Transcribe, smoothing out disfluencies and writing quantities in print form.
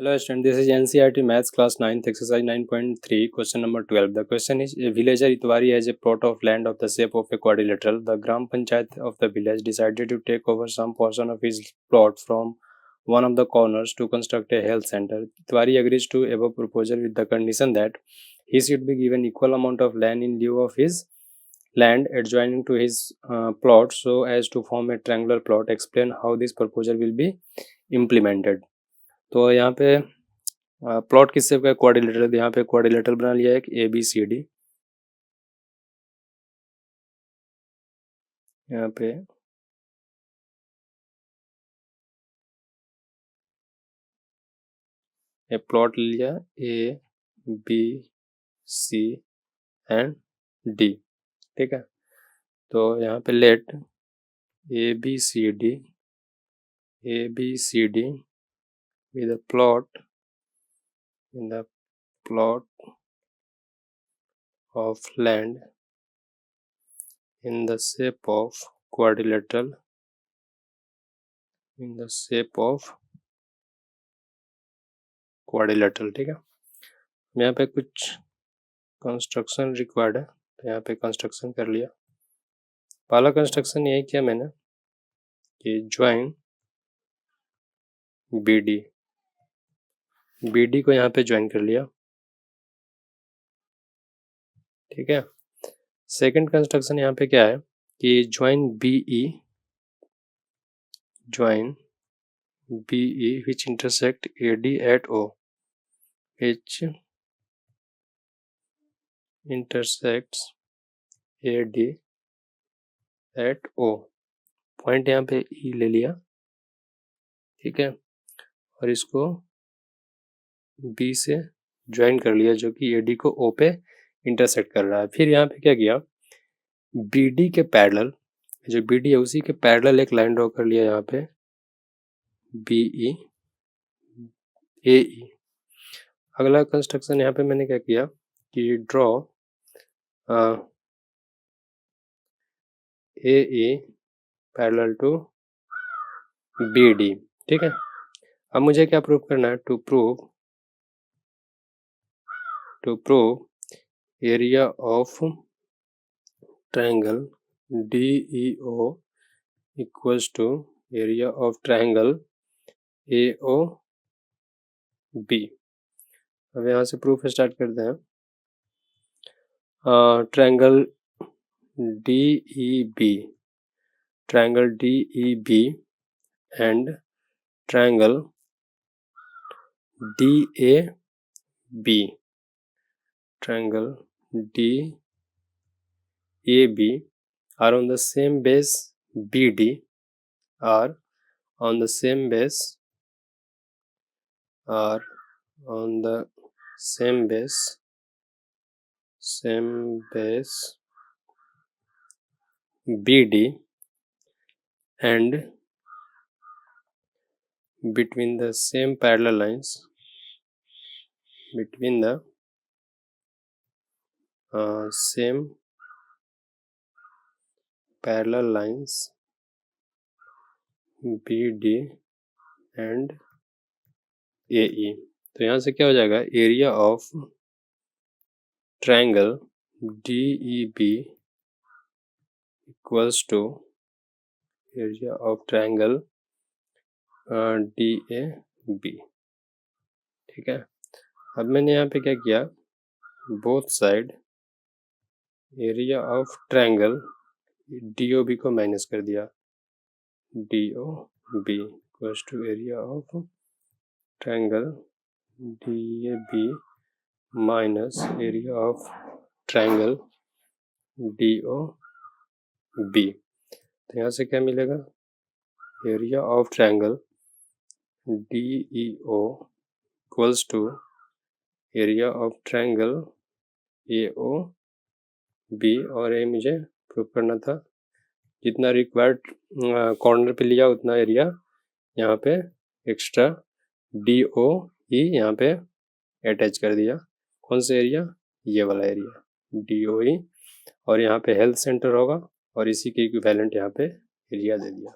Hello student, this is NCERT Maths class 9th exercise 9.3 question number 12. The question is, a villager Itwari has a plot of land of the shape of a quadrilateral. The Gram Panchayat of the village decided to take over some portion of his plot from one of the corners to construct a health center. Itwari agrees to above proposal with the condition that he should be given equal amount of land in lieu of his land adjoining to his plot so as to form a triangular plot. Explain how this proposal will be implemented. तो यहाँ पे plot किस shape का quadrilateral, यहाँ पे quadrilateral बना लिया एक ABCD। यहाँ पे प्लॉट ले लिया ABC एंड D, ठीक है। तो यहाँ पे late ABCD with a plot in the plot of land in the shape of quadrilateral, ठीक है। यहाँ पे कुछ कंस्ट्रक्शन रिक्वायर्ड है, तो यहाँ पे कंस्ट्रक्शन कर लिया। पहला कंस्ट्रक्शन यही किया मैंने कि ज्वाइन BD को यहाँ पे ज्वाइन कर लिया, ठीक है। सेकंड कंस्ट्रक्शन यहाँ पे क्या है कि join BE which intersect AD at O, which intersects AD at O, point यहाँ पे E ले लिया, ठीक है, और इसको B से ज्वाइन कर लिया जो कि AD को O पे इंटरसेक्ट कर रहा है। फिर यहाँ पे क्या किया, BD के पैरेलल, जो BD है उसी के पैरेलल एक लाइन ड्रॉ कर लिया यहाँ पे BE AE। अगला कंस्ट्रक्शन यहाँ पे मैंने क्या किया कि draw AE parallel to BD, ठीक है। अब मुझे क्या प्रूव करना है, to prove area of triangle DEO equals to area of triangle AOB। अब यहाँ से प्रूफ स्टार्ट करते हैं। Triangle DEB and triangle DAB are on the same base BD, are on the same base BD, and between the same parallel lines BD and AE। तो यहाँ से क्या हो जाएगा, area of triangle DEB equals to area of triangle DAB, ठीक है। अब मैंने यहाँ पे क्या किया, both side area of triangle DOB को माइनस कर दिया, DOB equals to area of triangle DAB minus area of triangle DOB। तो यहाँ से क्या मिलेगा, area of triangle DEO equals to area of triangle AOB, और ये मुझे प्रूव करना था। जितना रिक्वायर्ड कॉर्नर पे लिया उतना एरिया यहाँ पे एक्स्ट्रा DOE यहाँ पे अटैच कर दिया। कौन सा एरिया, ये वाला एरिया DOE, और यहाँ पे हेल्थ सेंटर होगा और इसी के इक्विवेलेंट यहाँ पे एरिया दे दिया।